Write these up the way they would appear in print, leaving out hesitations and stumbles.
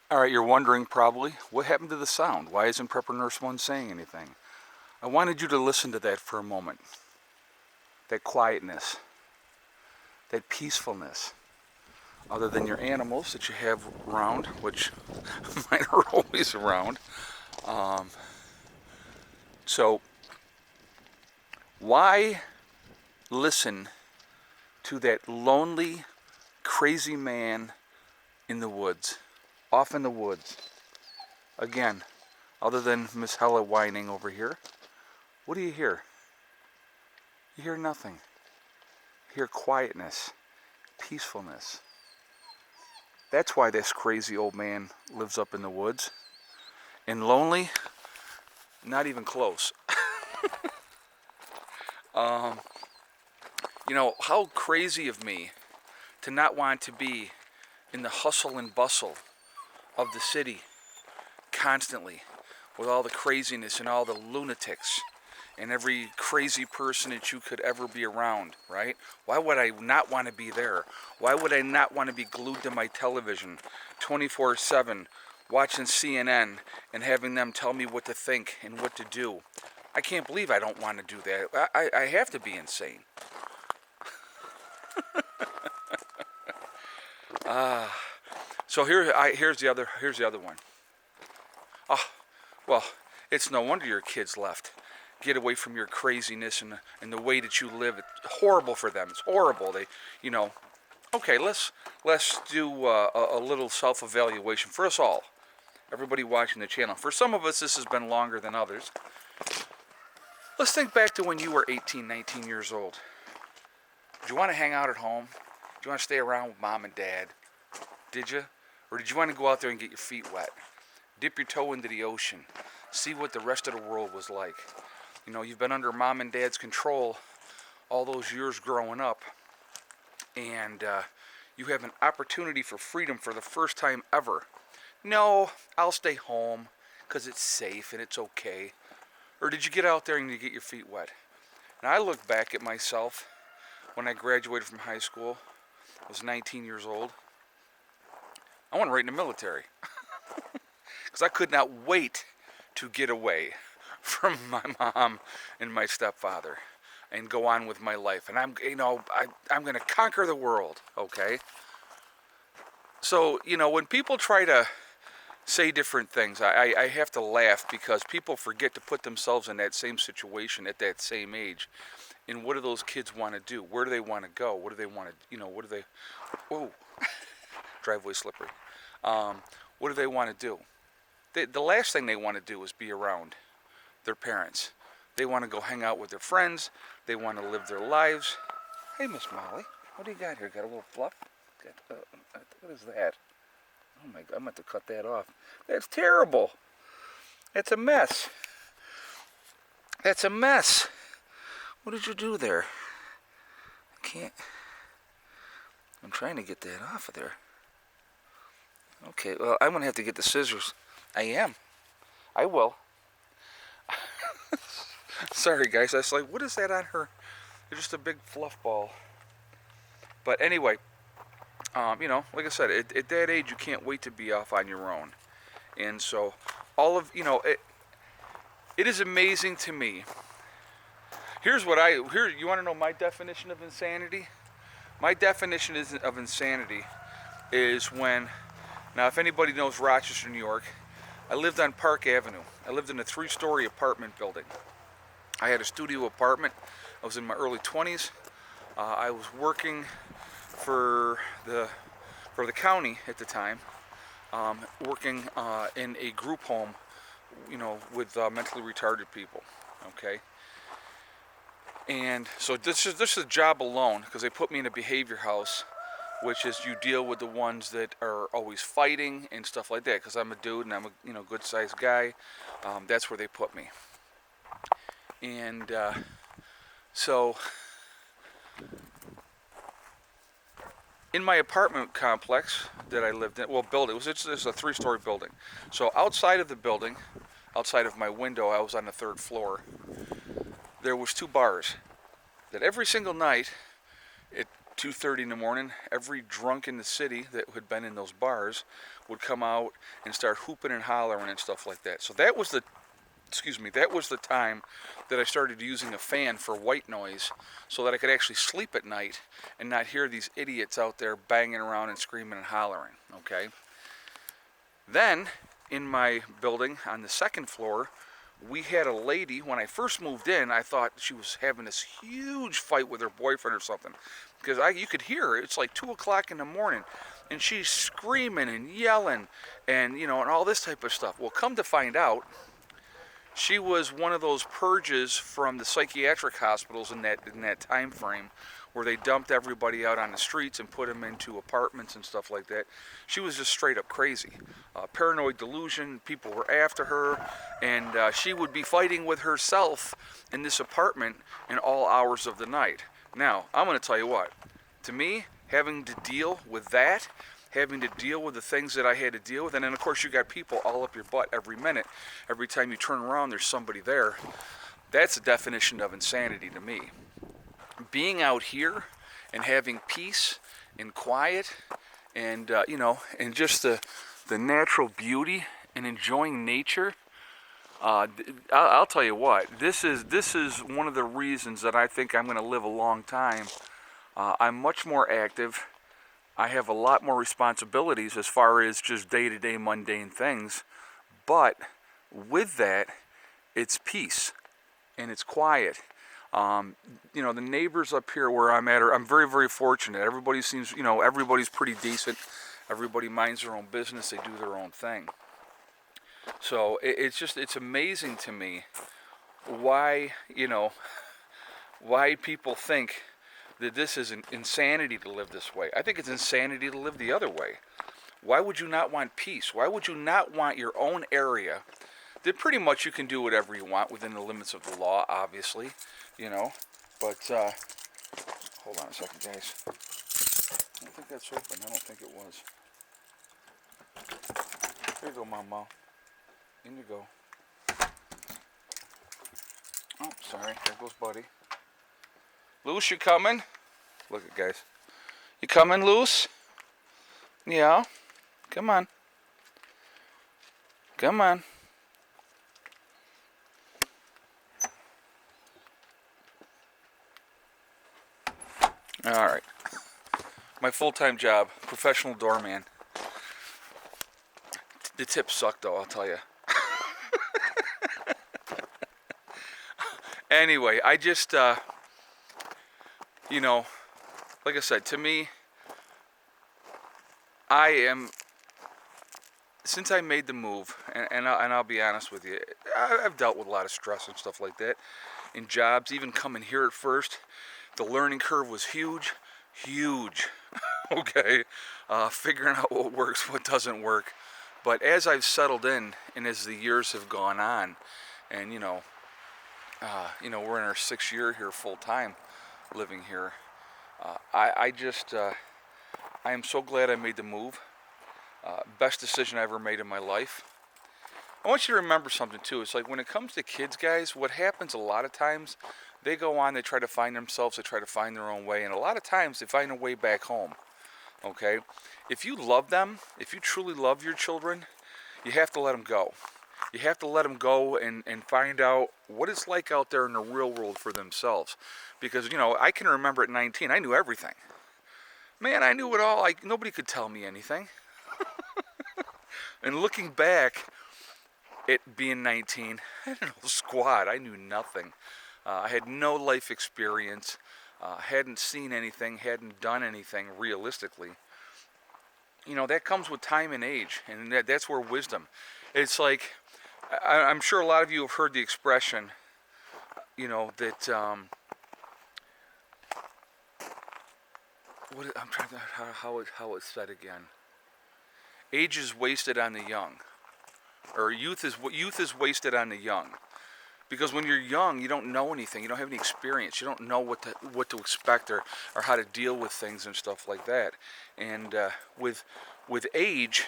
All right, you're wondering probably, what happened to the sound? Why isn't Prepper Nurse 1 saying anything? I wanted you to listen to that for a moment. That quietness, that peacefulness, other than your animals that you have around, which mine are always around. Um, so, why listen to that lonely, crazy man in the woods, off in the woods? Again, other than Miss Hella whining over here, what do you hear? You hear nothing. You hear quietness, peacefulness. That's why this crazy old man lives up in the woods. And lonely? Not even close. um, how crazy of me to not want to be in the hustle and bustle of the city constantly with all the craziness and all the lunatics and every crazy person that you could ever be around, right? Why would I not want to be there? Why would I not want to be glued to my television 24/7 watching CNN and having them tell me what to think and what to do? I can't believe I don't want to do that. I have to be insane. So here's the other one. Oh, well, it's no wonder your kids left. Get away from your craziness and the way that you live. It's horrible for them. It's horrible. Okay, let's do a little self-evaluation for us all. Everybody watching the channel. For some of us, this has been longer than others. Let's think back to when you were 18, 19 years old. Did you want to hang out at home? Did you want to stay around with mom and dad? Did you? Or did you want to go out there and get your feet wet? Dip your toe into the ocean. See what the rest of the world was like. You've been under mom and dad's control all those years growing up. And you have an opportunity for freedom for the first time ever. No, I'll stay home because it's safe and it's okay. Or did you get out there and you get your feet wet? And I look back at myself when I graduated from high school. I was 19 years old. I went right in the military. Because I could not wait to get away from my mom and my stepfather and go on with my life. And I'm going to conquer the world, okay? So, when people try to say different things, I have to laugh because people forget to put themselves in that same situation at that same age. And what do those kids want to do? Where do they want to go? What do they want to, whoa, driveway slippery. What do they want to do? The last thing they want to do is be around their parents. They want to go hang out with their friends. They want to live their lives. Hey, Miss Molly, what do you got here? Got a little fluff? What is that? Oh my God, I'm going to have to cut that off. That's terrible. That's a mess. That's a mess. What did you do there? I can't. I'm trying to get that off of there. Okay, well, I'm going to have to get the scissors. I am. I will. Sorry, guys. I was like, what is that on her? It's just a big fluff ball. But anyway, like I said, at that age, you can't wait to be off on your own. And so, it is amazing to me. You want to know my definition of insanity? My definition of insanity is when, now if anybody knows Rochester, New York, I lived on Park Avenue. I lived in a 3-story apartment building. I had a studio apartment. I was in my early 20s. I was working for the county at the time, working in a group home, with mentally retarded people. Okay. And so this is a job alone because they put me in a behavior house, which is you deal with the ones that are always fighting and stuff like that. Because I'm a dude and I'm a good-sized guy. That's where they put me. And so in my apartment complex that I lived in, it's a 3-story building. So outside of the building, outside of my window, I was on the 3rd floor. There was 2 bars that every single night 2:30 in the morning, every drunk in the city that had been in those bars would come out and start hooping and hollering and stuff like that. So that was the time that I started using a fan for white noise so that I could actually sleep at night and not hear these idiots out there banging around and screaming and hollering, okay? Then, in my building on the second floor, we had a lady. When I first moved in, I thought she was having this huge fight with her boyfriend or something, because you could hear her. It's like 2 o'clock in the morning, and she's screaming and yelling and, and all this type of stuff. Well, come to find out, she was one of those purges from the psychiatric hospitals in that time frame, where they dumped everybody out on the streets and put them into apartments and stuff like that. She was just straight up crazy. Paranoid delusion, people were after her, and she would be fighting with herself in this apartment in all hours of the night. Now, I'm going to tell you what, to me, having to deal with that, having to deal with the things that I had to deal with, and then of course you got people all up your butt every minute. Every time you turn around, there's somebody there. That's the definition of insanity to me. Being out here and having peace and quiet and and just the natural beauty and enjoying nature, I'll tell you what, this is one of the reasons that I think I'm going to live a long time. I'm much more active. I have a lot more responsibilities as far as just day-to-day mundane things, but with that, it's peace and it's quiet. The neighbors up here where I'm at I'm very, very fortunate. Everybody seems, everybody's pretty decent. Everybody minds their own business. They do their own thing. So it's amazing to me why people think that this is an insanity to live this way. I think it's insanity to live the other way. Why would you not want peace? Why would you not want your own area that pretty much you can do whatever you want within the limits of the law, obviously, but hold on a second, guys. I don't think that's open. I don't think it was. There you go, Mama. In you go. Oh, sorry. There goes Buddy. Luce, you coming? Look at guys. You coming, Luce? Yeah. Come on. Come on. All right. My full-time job, professional doorman. The tips suck, though, I'll tell you. Anyway, I just, like I said, to me, since I made the move, and I'll be honest with you, I've dealt with a lot of stress and stuff like that in jobs. Even coming here at first, the learning curve was huge. Okay, figuring out what works, what doesn't work. But as I've settled in, and as the years have gone on, and we're in our 6th year here full time, living here. I am so glad I made the move. Best decision I ever made in my life. I want you to remember something too. It's like when it comes to kids, guys, what happens a lot of times, they go on, they try to find themselves, they try to find their own way, and a lot of times they find a way back home. Okay? If you love them, if you truly love your children, you have to let them go. You have to let them go and find out what it's like out there in the real world for themselves. Because, I can remember at 19, I knew everything. Man, I knew it all. Nobody could tell me anything. And looking back at being 19, I had no squat. I knew nothing. I had no life experience. Hadn't seen anything, hadn't done anything realistically. That comes with time and age, and that's where wisdom. It's like, I'm sure a lot of you have heard the expression, that, I'm trying to, how it's said again. Age is wasted on the young, or youth is wasted on the young. Because when you're young, you don't know anything. You don't have any experience. You don't know what to expect or how to deal with things and stuff like that. And with age,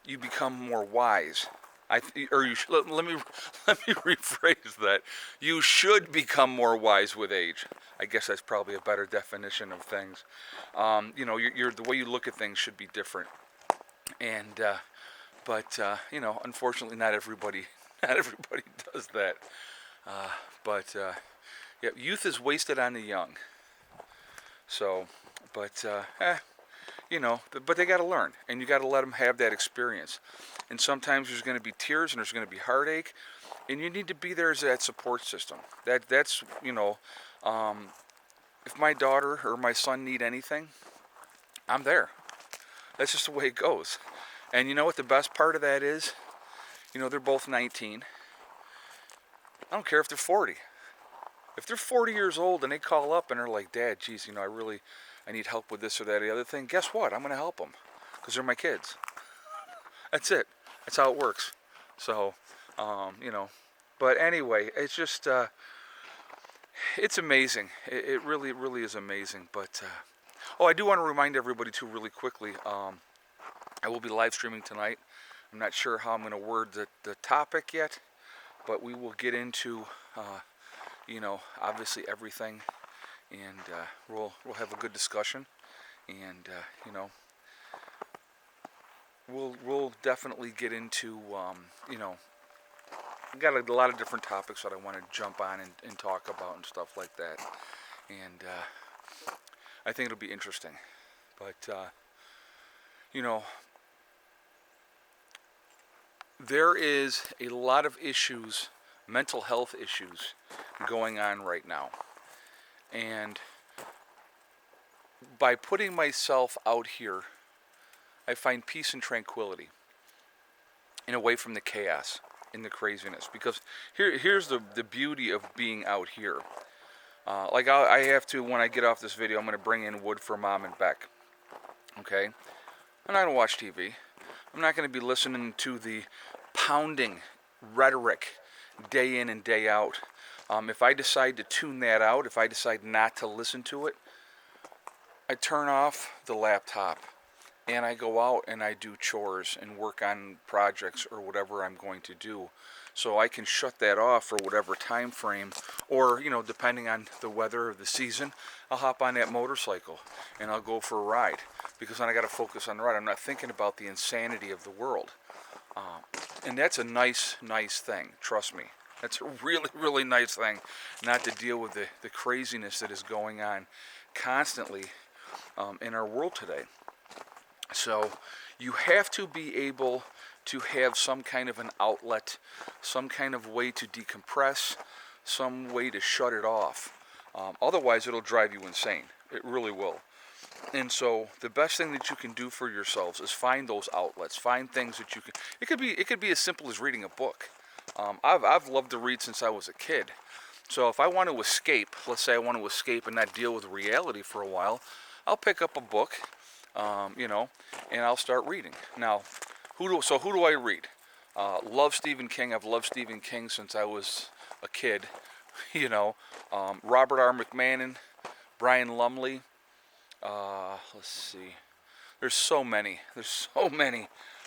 you become more wise. Or you should, let me let me rephrase that. You should become more wise with age. I guess that's probably a better definition of things. You know, the way you look at things should be different. And but you know, unfortunately, not everybody not everybody does that. But yeah, youth is wasted on the young. So, but you know, but they got to learn, and you got to let them have that experience. And sometimes there's going to be tears, and there's going to be heartache, and you need to be there as that support system. That's you know, if my daughter or my son need anything, I'm there. That's just the way it goes. And you know what the best part of that is? You know, they're both 19. I don't care if they're 40. If they're 40 years old and they call up and they're like, Dad, geez, you know, I need help with this or that or the other thing, guess what? I'm going to help them because they're my kids. That's it. That's how it works. So, you know, but anyway, it's just, it's amazing. It really is amazing. But, oh, I do want to remind everybody too really quickly, I will be live streaming tonight. I'm not sure how I'm going to word the topic yet, but we will get into, you know, obviously everything, and we'll have a good discussion, and you know, we'll definitely get into, you know, I've got a lot of different topics that I want to jump on and talk about and stuff like that, and I think it'll be interesting. But you know, there is a lot of issues, mental health issues, going on right now. And by putting myself out here, I find peace and tranquility and away from the chaos and the craziness. Because here's the beauty of being out here. Like I have to, when I get off this video, I'm going to bring in wood for Mom and Beck. Okay? I'm not going to watch TV. I'm not going to be listening to the pounding rhetoric day in and day out. If I decide to tune that out, if I decide not to listen to it, I turn off the laptop and I go out and I do chores and work on projects or whatever I'm going to do. So I can shut that off for whatever time frame, or, you know, depending on the weather or the season, I'll hop on that motorcycle and I'll go for a ride, because then I got to focus on the ride. I'm not thinking about the insanity of the world. And that's a nice thing, trust me. That's a really nice thing, not to deal with the craziness that is going on constantly in our world today. So you have to be able to have some kind of an outlet, some kind of way to decompress, some way to shut it off. Otherwise, it'll drive you insane. It really will. And so the best thing that you can do for yourselves is find those outlets. Find things that you can. It could be as simple as reading a book. I've loved to read since I was a kid. So if I want to escape, let's say I want to escape and not deal with reality for a while, I'll pick up a book, you know, and I'll start reading. Now, who do I read? Love Stephen King. I've loved Stephen King since I was a kid. You know, Robert R. McMahon, Brian Lumley. Let's see. There's so many.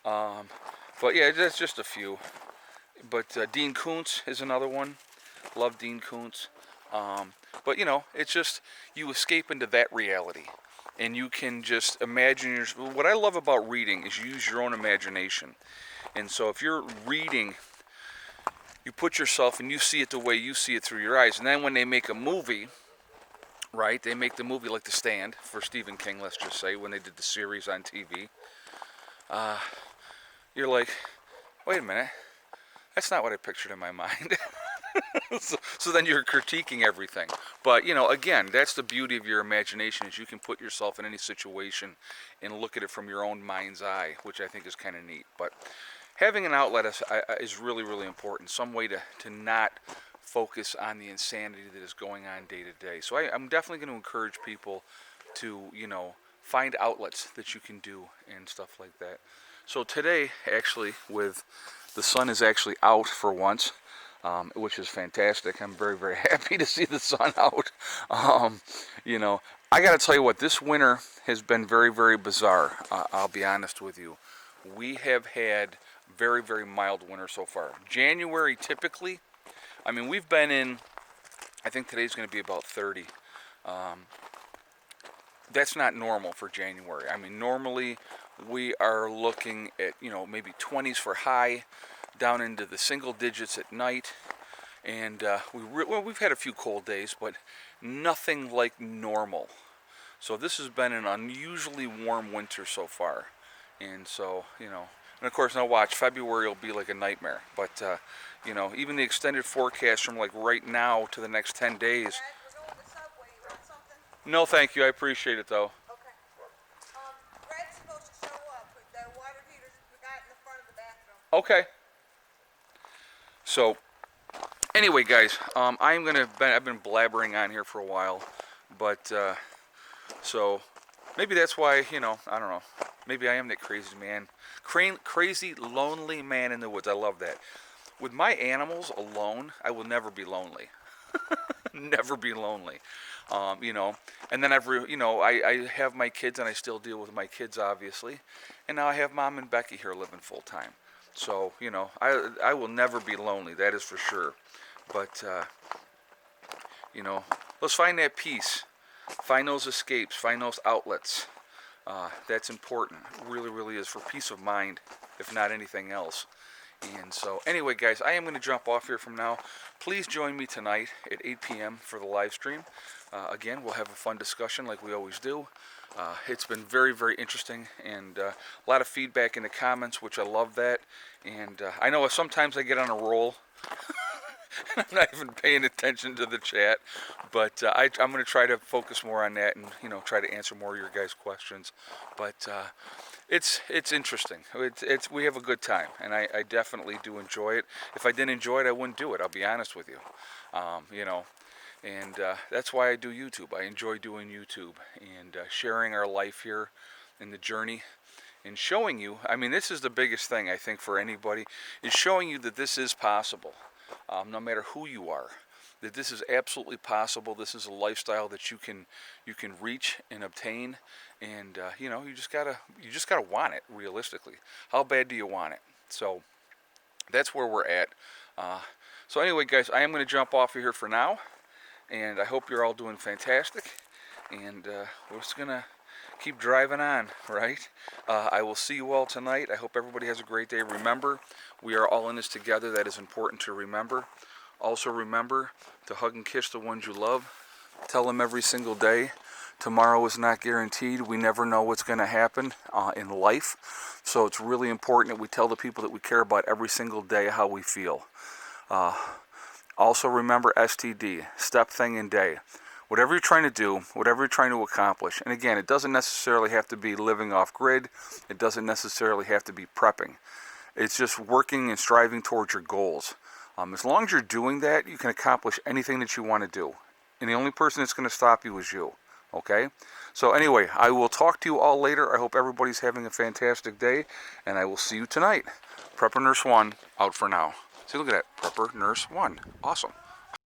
But yeah, that's just a few. But Dean Koontz is another one. Love Dean Koontz. But you know, it's just you escape into that reality, and you can just imagine what I love about reading is you use your own imagination. And so if you're reading, you put yourself and you see it the way you see it through your eyes. And then when they make a movie, right? They make the movie like The Stand for Stephen King, let's just say, when they did the series on TV. You're like, wait a minute, that's not what I pictured in my mind. So then you're critiquing everything. But, you know, again, that's the beauty of your imagination, is you can put yourself in any situation and look at it from your own mind's eye, which I think is kind of neat. But having an outlet is really important. Some way to not focus on the insanity that is going on day to day. So I'm definitely going to encourage people to, you know, find outlets that you can do and stuff like that. So today, actually, the sun is actually out for once, which is fantastic. I'm very happy to see the sun out. You know, I got to tell you what, this winter has been very bizarre. I'll be honest with you. we have had very, very mild winter so far. January typically, I mean, we've been in, I think today's going to be about 30. That's not normal for January. I mean, normally we are looking at, maybe 20s for high, down into the single digits at night. And we've had a few cold days, but nothing like normal. So this has been an unusually warm winter so far. And so, and of course now watch, February will be like a nightmare. But, even the extended forecast from like right now to the next 10 days. No, thank you. I appreciate it, though. Okay. Brad's supposed to show up. The water heater's got in the front of the bathroom. Okay. So, anyway, guys, I've been blabbering on here for a while, but so maybe that's why, I don't know. Maybe I am that crazy man, crazy lonely man in the woods. I love that. With my animals alone, I will never be lonely. Never be lonely. And then I have my kids, and I still deal with my kids, obviously. And now I have Mom and Becky here living full time. So, I will never be lonely, that is for sure. But, let's find that peace. Find those escapes. Find those outlets. That's important. It really, really is, for peace of mind, if not anything else. And so, anyway, guys, I am going to jump off here from now. Please join me tonight at 8 p.m. for the live stream. Again, we'll have a fun discussion like we always do. It's been very, very interesting, and a lot of feedback in the comments, which I love that. And I know sometimes I get on a roll. I'm not even paying attention to the chat, but I'm going to try to focus more on that and, try to answer more of your guys' questions. But it's interesting. We have a good time, and I definitely do enjoy it. If I didn't enjoy it, I wouldn't do it. I'll be honest with you. And that's why I do YouTube. I enjoy doing YouTube and sharing our life here in the journey and showing you. I mean, this is the biggest thing, I think, for anybody, is showing you that this is possible, no matter who you are. That this is absolutely possible. This is a lifestyle that you can reach and obtain, and you just gotta want it. Realistically, how bad do you want it? So that's where we're at. So anyway, guys, I am going to jump off of here for now, and I hope you're all doing fantastic. And we're just gonna keep driving on, right? I will see you all tonight. I hope everybody has a great day. Remember, we are all in this together. That is important to remember. Also remember to hug and kiss the ones you love. Tell them every single day. Tomorrow is not guaranteed. We never know what's going to happen in life. So it's really important that we tell the people that we care about every single day how we feel. Also remember STD, step, thing, and day. Whatever you're trying to do, whatever you're trying to accomplish, and again, it doesn't necessarily have to be living off grid. It doesn't necessarily have to be prepping. It's just working and striving towards your goals. As long as you're doing that, you can accomplish anything that you want to do. And the only person that's going to stop you is you. Okay? So anyway, I will talk to you all later. I hope everybody's having a fantastic day, and I will see you tonight. Prepper Nurse 1 out for now. See, look at that. Prepper Nurse 1. Awesome.